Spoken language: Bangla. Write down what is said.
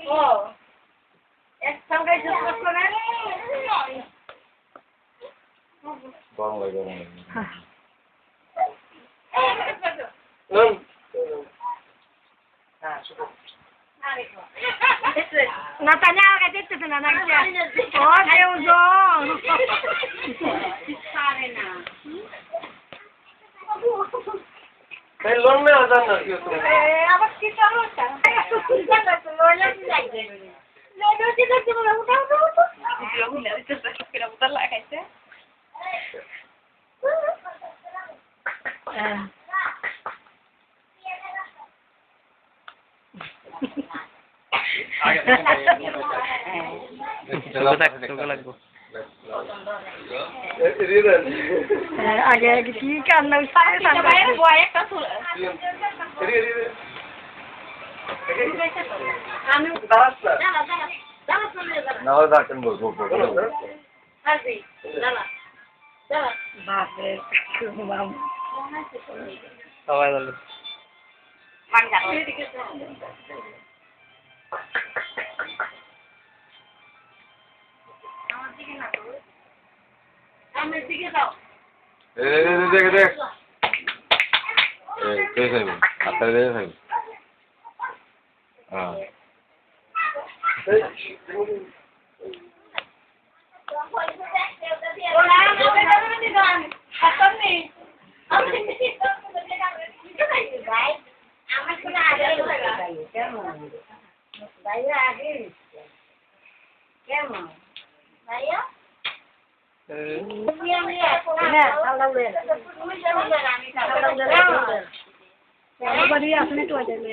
ও এক সঙ্গে যোগ করছো না গরম লাগে গরম Natanya agak itu tuh nanaknya. Oh, dia ujung. এই লোন না আদান না কি তুমি আবার কি চালু আছে? জায়গা তো লোন লাগে। লোন দিতে কি বলে উঠাও তো। লোন দিতে তো কি উঠা লাগাইছে। আগে কি কান্না সবাই বলে দেখ কে খাইব আপনারা দেখে খাইব হ্যাঁ Everybody else need to attend.